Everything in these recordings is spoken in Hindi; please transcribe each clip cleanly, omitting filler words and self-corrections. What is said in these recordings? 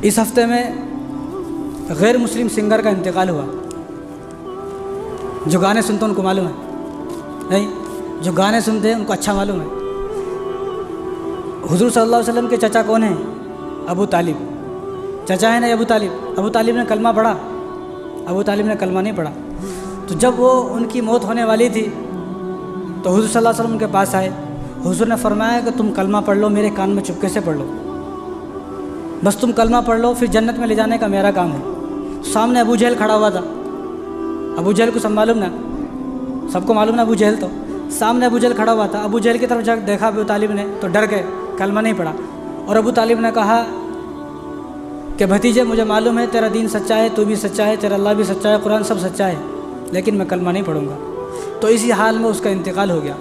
इस हफ्ते में गैर मुस्लिम सिंगर का इंतकाल हुआ। जो गाने सुनते हैं उनको मालूम है? नहीं, जो गाने सुनते हैं उनको अच्छा मालूम है। हुजूर सल्लल्लाहु अलैहि वसल्लम के चचा कौन हैं? अबू तालिब। चचा है ना अबू तालिब। अबू तालिब ने कलमा पढ़ा? अबू तालिब ने कलमा नहीं पढ़ा। तो जब वो उनकी मौत होने वाली थी तो हुजूर सल्लल्लाहु अलैहि वसल्लम उनके पास आए। हुजूर ने फरमाया कि तुम कलमा पढ़ लो, मेरे कान में चुपके से पढ़ लो, बस तुम कलमा पढ़ लो, फिर जन्नत में ले जाने का मेरा काम है। सामने अबू जहल खड़ा हुआ था। अबू जहल को सब मालूम ना, सबको मालूम ना अबू जहल। तो सामने अबू जहल खड़ा हुआ था। अबू जहल की तरफ जब देखा अबू तालिब ने तो डर गए, कलमा नहीं पढ़ा। और अबू तालिब ने कहा कि भतीजे, मुझे मालूम है तेरा दीन सच्चा है, तू भी सच्चा है, तेरा अल्लाह भी सच्चा है, कुरान सब सच्चा है, लेकिन मैं कलमा नहीं पढ़ूंगा। तो इसी हाल में उसका इंतकाल हो गया।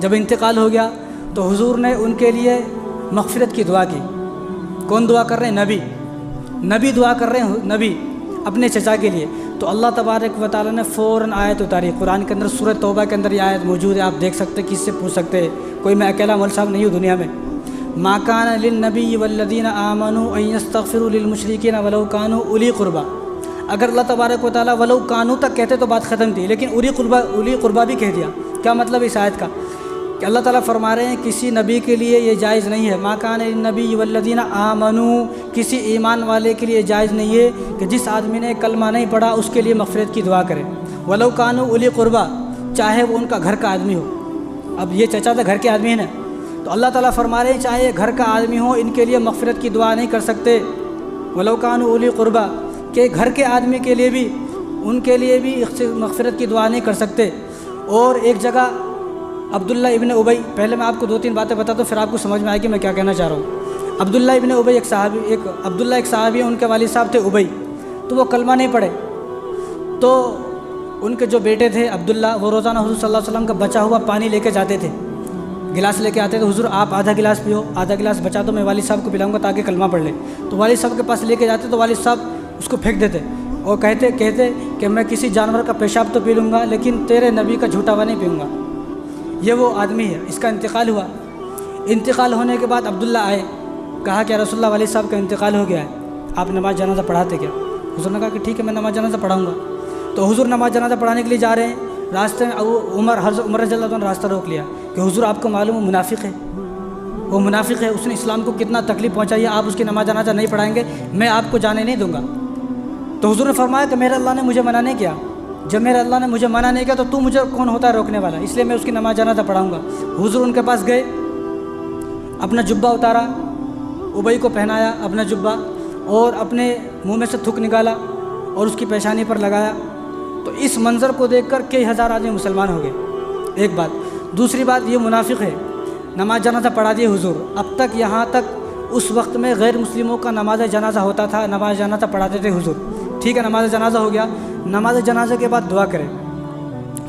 जब इंतकाल हो गया तो हुजूर ने उनके लिए मग़फ़िरत की दुआ की। कौन दुआ कर रहे हैं? नबी दुआ कर रहे हैं, नबी अपने चचा के लिए। तो अल्लाह तबारक व तआला ने फ़ौरन आयत उतारी। कुरान के अंदर सूरह तौबा के अंदर ये आयत मौजूद है, आप देख सकते हैं, किससे पूछ सकते हैं, कोई मैं अकेला मौलवी साहब नहीं हूँ दुनिया में। मा कान लिन्नबी वल्लज़ीना आमनू अन यस्तग़फ़िरू लिलमुशरिकीन वलौ कानू उली क़ुरबा। अगर अल्लाह तबारक व तआला वलौ कानू तक कहते तो बात ख़त्म थी, लेकिन उली क़ुरबा भी कह दिया। क्या मतलब इस आयत का? कि अल्लाह ताला फरमा रहे हैं किसी नबी के लिए ये जायज़ नहीं है। मा कान लिन्नबी वल्लज़ीना आमनू, किसी ईमान वाले के लिए जायज़ नहीं है कि जिस आदमी ने कलमा नहीं पढ़ा उसके लिए मग़फ़िरत की दुआ करे। वलौ कानू उली क़ुरबा, चाहे वो उनका घर का आदमी हो। अब ये चचा तो घर के आदमी है ना, तो अल्लाह ताला फरमा रहे हैं चाहे घर का आदमी हो, इनके लिए मग़फ़िरत की दुआ नहीं कर सकते। वलौ कानू उली क़ुरबा, के घर के आदमी के लिए भी, उनके लिए भी मग़फ़िरत की दुआ नहीं कर सकते। और एक जगह अब्दुल्ला इब्न उबई, पहले मैं आपको 2-3 बातें बता दूँ फिर आपको समझ में आएगी मैं क्या कहना चाह रहा हूँ। अब्दुल्ला इब्न उबई एक सहाबी है, उनके वालिद साहब थे उबई, तो वो कलमा नहीं पढ़े। तो उनके जो बेटे थे अब्दुल्ला, वो रोज़ाना हुज़ूर सल्लल्लाहु अलैहि वसल्लम का बचा हुआ पानी लेके जाते थे, गिलास लेके आते थे। हुज़ूर आप आधा गिलास पियो, आधा गिलास बचा दो, मैं वालिद साहब को पिलाऊंगा ताकि कलमा पढ़ ले। तो वालिद साहब के पास लेके जाते तो वालिद साहब उसको फेंक देते और कहते कि मैं किसी जानवर का पेशाब तो पी लूँगा लेकिन तेरे नबी का झूठा हुआ नहीं पीऊँगा। ये वो आदमी है। इसका इंतकाल हुआ। इंतकाल होने के बाद अब्दुल्ला आए, कहा कि रसूलुल्लाह वालिद साहब का इंतकाल हो गया है, आप नमाज जनाजा पढ़ाते क्या? हुज़ूर ने कहा कि ठीक है, मैं नमाज जनाजा पढ़ाऊँगा। तो हुज़ूर नमाज जनाजा पढ़ाने के लिए जा रहे हैं, रास्ते में उमर रज़ियल्लाहु अन्हु ने रास्ता रोक लिया कि हुज़ूर आपको मालूम है मुनाफिक है, वो मुनाफिक है, उसने इस्लाम को कितना तकलीफ़ पहुँचाई है, आप उसकी नमाज जनाजा नहीं पढ़ाएंगे, मैं आपको जाने नहीं दूँगा। तो हुज़ूर ने फरमाया कि मेरे अल्लाह ने मुझे मना नहीं किया, जब मेरे अल्लाह ने मुझे मना नहीं किया तो तू मुझे कौन होता है रोकने वाला, इसलिए मैं उसकी नमाज जनाजा पढ़ाऊँगा। हुज़ूर उनके पास गए, अपना जुब्बा उतारा, उबई को पहनाया अपना जुब्बा और अपने मुंह में से थूक निकाला और उसकी पेशानी पर लगाया। तो इस मंज़र को देखकर कई हज़ार आदमी मुसलमान हो गए। एक बात। दूसरी बात, ये मुनाफिक है, नमाज जनाजा पढ़ा दिए हुज़ूर। अब तक यहाँ तक उस वक्त में गैर मुस्लिमों का नमाज जनाजा होता था, नमाज जनाजा पढ़ाते थे हुज़ूर। ठीक है, नमाज जनाजा हो गया। नमाज जनाजा के बाद दुआ करें।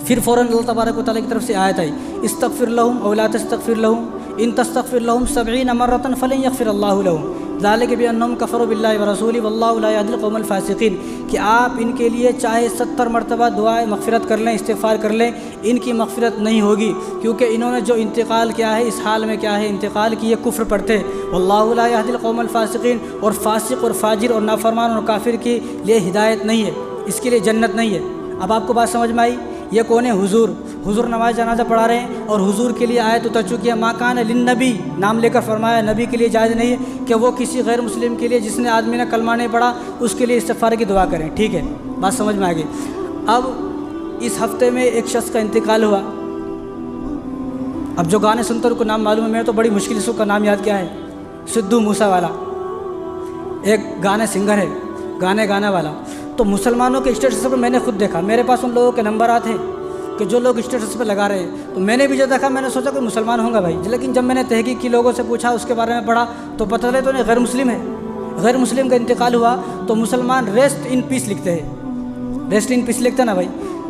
फिर फ़ौरन अल्लाह तबारक व तआला की तरफ से आयत आई, इस्तग़फ़िर लहुम औ ला तस्तग़फ़िर लहुम इन तस्तग़फ़िर लहुम 70 मर्रतन फ़लन यग़फ़िर अल्लाहु लहुम ज़ालिका बिअन्नहुम कफ़रू बिल्लाहि व रसूलिही वल्लाहु ला यहदिल क़ौमल फ़ासिक़ीन। कि आप इनके लिए चाहे 70 मरतबा दुआए मग़फ़िरत कर लें, इस्तिग़फ़ार कर लें, इनकी मग़फ़िरत नहीं होगी, क्योंकि इन्होंने जो इंतकाल किया है, इस हाल में क्या है इंतकाल की, ये कुफ्र पढ़ते। वल्लाहु ला यहदिल क़ौमल फ़ासिक़ीन, और फ़ासिक़ और फ़ाजिर और नाफरमान और काफिर के लिए हिदायत नहीं है, इसके लिए जन्नत नहीं है। अब आपको बात समझ में आई? ये कौन है? हुज़ूर नमाज जनाजा पढ़ा रहे हैं और हुज़ूर के लिए आयत उतर चुकी है, मा कान लिन्नबी, नाम लेकर फरमाया नबी के लिए जायज़ नहीं है कि वो किसी गैर मुस्लिम के लिए, जिसने आदमी ने कलमा नहीं पढ़ा, उसके लिए इस्तिग़फ़ार की दुआ करें। ठीक है, बात समझ में आ गई। अब इस हफ्ते में एक शख्स का इंतकाल हुआ। अब जो गाने सुनते उनको नाम मालूम है, मैं तो बड़ी मुश्किल से उसका नाम याद किया है। सिद्धू मूसा वाला एक गाने सिंगर है, गाने गाने वाला। तो मुसलमानों के स्टेटस पर मैंने खुद देखा, मेरे पास उन लोगों के नंबर आते हैं कि जो लोग स्टेटस पे लगा रहे हैं, तो मैंने भी जो देखा मैंने सोचा कोई मुसलमान होगा भाई, लेकिन जब मैंने तहकीक की, लोगों से पूछा, उसके बारे में पढ़ा तो पता चले तो नहीं, गैर मुस्लिम है। गैर मुस्लिम का इंतकाल हुआ तो मुसलमान रेस्ट इन पीस लिखते हैं। रेस्ट इन पीस लिखते हैं ना भाई,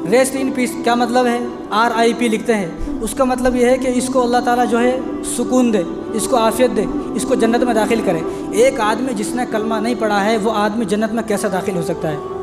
रेस्ट इन पीस क्या मतलब है? RIP लिखते हैं। उसका मतलब ये है कि इसको अल्लाह ताला जो है सुकून दे, इसको आफियत दे, इसको जन्नत में दाखिल करे। एक आदमी जिसने कलमा नहीं पढ़ा है वो आदमी जन्नत में कैसे दाखिल हो सकता है?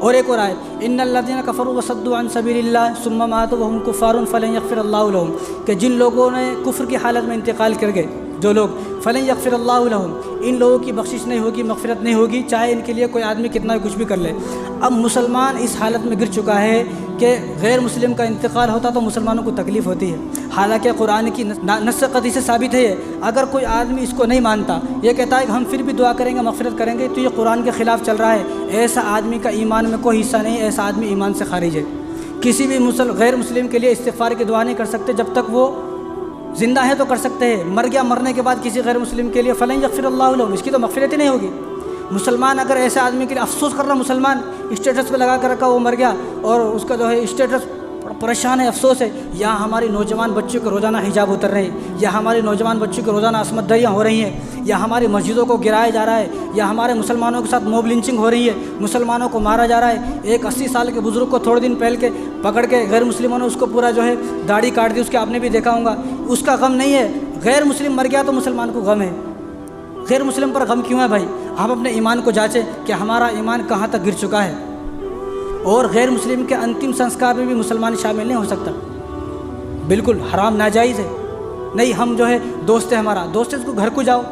और एक और आयत, इन्नल्लज़ीना कफ़रू वसद्दू अन सबीलिल्लाह सुम्मा मातू वहुम कुफ़ारुन फ़लन यग़फ़िर अल्लाहु लहुम, कि जिन लोगों ने कुफ्र की हालत में इंतकाल कर गए जो लोग फ़लन यग़फ़िरल्लाहु लहुम, इन लोगों की बख्शिश नहीं होगी, मग़फ़िरत नहीं होगी, चाहे इनके लिए कोई आदमी कितना कुछ भी कर ले। अब मुसलमान इस हालत में गिर चुका है कि गैर मुस्लिम का इंतकाल होता तो मुसलमानों को तकलीफ़ होती है। हालांकि कुरान की नस्स क़ती से साबित है, अगर कोई आदमी इसको नहीं मानता, ये कहता है कि हम फिर भी दुआ करेंगे, मग़फ़िरत करेंगे, तो ये कुरान के ख़िलाफ़ चल रहा है। ऐसा आदमी का ईमान में कोई हिस्सा नहीं, ऐसा आदमी ईमान से खारिज है। किसी भी गैर मुस्लिम के लिए इस्तिग़फ़ार की दुआ नहीं कर सकते जब तक वो ज़िंदा है, तो कर सकते हैं। मर गया, मरने के बाद किसी गैर मुस्लिम के लिए फ़लन यग़फ़िरल्लाहु लहुम, इसकी तो मग़फ़िरत ही नहीं होगी। मुसलमान अगर ऐसे आदमी के लिए अफसोस कर रहा, मुसलमान स्टेटस पे लगा कर रखा, वो मर गया और उसका जो है स्टेटस परेशान है, अफसोस है, या हमारे नौजवान बच्चों को रोज़ाना हिजाब उतर रहे हैं, या हमारे नौजवान बच्चों को रोज़ाना असमत दरियाँ हो रही हैं, या हमारी मस्जिदों को गिराया जा रहा है, या हमारे मुसलमानों के साथ मॉब लिंचिंग हो रही है, मुसलमानों को मारा जा रहा है। एक 80 साल के बुज़ुर्ग को थोड़े दिन पहले के पकड़ के गैर मुस्लिमों ने उसको पूरा जो है दाढ़ी काट दी, उसके आपने भी देखा होगा। उसका गम नहीं है, गैर मुस्लिम मर गया तो मुसलमान को गम है। गैर मुस्लिम पर गम क्यों है भाई? हम अपने ईमान को जाँचें कि हमारा ईमान कहाँ तक गिर चुका है। और गैर मुस्लिम के अंतिम संस्कार में भी मुसलमान शामिल नहीं हो सकता, बिल्कुल हराम, नाजायज़ है। नहीं, हम जो है दोस्त है, हमारा दोस्त है, उसको घर को जाओ,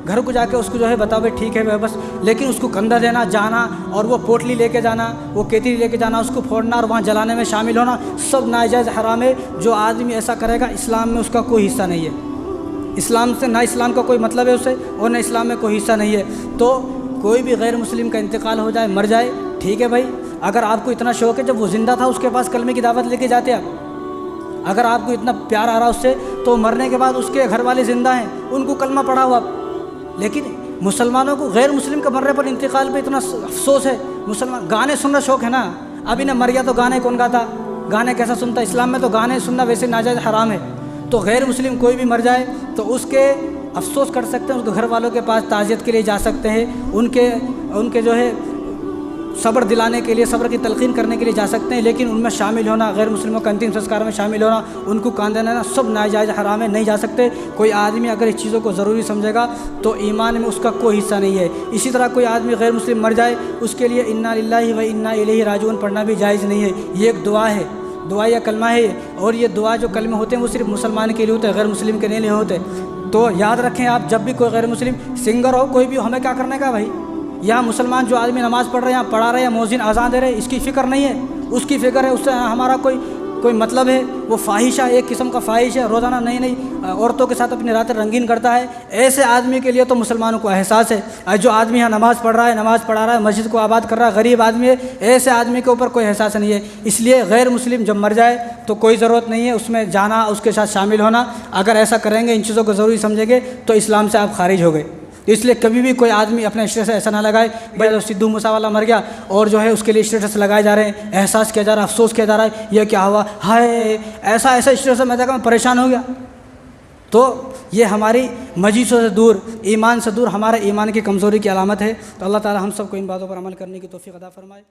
घर को जाके उसको जो है बताओ भाई ठीक है बस, लेकिन उसको कंधा देना, जाना और वो पोटली लेके जाना, वो केतली लेके जाना, उसको फोड़ना और वहाँ जलाने में शामिल होना, सब नाजायज़ हराम है। जो आदमी ऐसा करेगा इस्लाम में उसका कोई हिस्सा नहीं है। इस्लाम से ना इस्लाम का कोई मतलब है उससे, और न इस्लाम में कोई हिस्सा नहीं है। तो कोई भी गैर मुस्लिम का इंतकाल हो जाए, मर जाए, ठीक है भाई। अगर आपको इतना शौक़ है, जब वो ज़िंदा था उसके पास कलमे की दावत लेके जाते आप। अगर आपको इतना प्यार आ रहा उससे, तो मरने के बाद उसके घर वाले ज़िंदा हैं, उनको कलमा पढ़ाओ आप। लेकिन मुसलमानों को गैर मुस्लिम का मरने पर इंतकाल पे इतना अफसोस है। मुसलमान गाने सुनना शौक़ है ना, अभी ना मर गया तो गाने कौन गाता, गाने कैसा सुनता? इस्लाम में तो गाने सुनना वैसे नाजायज़ हराम है। तो गैर मुस्लिम कोई भी मर जाए तो उसके अफसोस कर सकते हैं, उसके घर वालों के पास ताज़ियत के लिए जा सकते हैं, उनके जो है सब्र दिलाने के लिए, सब्र की तलक़ीन करने के लिए जा सकते हैं। लेकिन उनमें शामिल होना, गैर मुस्लिमों के अंतिम संस्कार में शामिल होना, उनको कान देना, सब नाजायज़ हराम है, नहीं जा सकते। कोई आदमी अगर इस चीज़ों को ज़रूरी समझेगा तो ईमान में उसका कोई हिस्सा नहीं है। इसी तरह कोई आदमी गैर मुस्लिम मर जाए, उसके लिए इन्ना लिल्लाहि व इन्ना इलैहि राजिऊन पढ़ना भी जायज़ नहीं है। ये एक दुआ है, दुआ या कलमा है, और ये दुआ जो कलमे होते हैं वो सिर्फ मुसलमान के लिए होते हैं, गैर मुस्लिम के नहीं होते। तो याद रखें आप, जब भी कोई गैर मुस्लिम सिंगर हो, कोई भी, हमें क्या करने का भाई? यहाँ मुसलमान जो आदमी नमाज़ पढ़ रहे हैं, यहाँ पढ़ा रहे हैं, मौज़िन अज़ान दे रहे हैं, इसकी फ़िक्र नहीं है, उसकी फ़िक्र है, उससे हमारा कोई मतलब है। वो फ़ाहिशा, एक किस्म का फ़ाहिश है, रोज़ाना नई नई औरतों के साथ अपनी रातें रंगीन करता है। ऐसे आदमी के लिए तो मुसलमानों को एहसास है। जो आदमी यहाँ नमाज़ पढ़ रहा है, नमाज़ पढ़ा रहा है, मस्जिद को आबाद कर रहा है, गरीब आदमी है, ऐसे आदमी के ऊपर कोई एहसास नहीं है। इसलिए गैर मुस्लिम जब मर जाए तो कोई ज़रूरत नहीं है उसमें जाना, उसके साथ शामिल होना। अगर ऐसा करेंगे, इन चीज़ों को ज़रूरी समझेंगे, तो इस्लाम से आप खारिज हो गए। इसलिए कभी भी कोई आदमी अपने स्टेटस ऐसा ना लगाए भाई तो सिद्धू मूसा वाला मर गया और जो है उसके लिए स्टेटस लगाए जा रहे हैं, एहसास किया जा रहा है, अफसोस किया जा रहा है, ये क्या हुआ, हाय ऐसा स्टेटस मैं देखा, मैं परेशान हो गया। तो ये हमारी मजीसों से दूर, ईमान से दूर, हमारे ईमान की कमज़ोरी की अलामत है। तो अल्लाह ताला हम सबको इन बातों पर अमल करने की तौफीक अता फरमाए।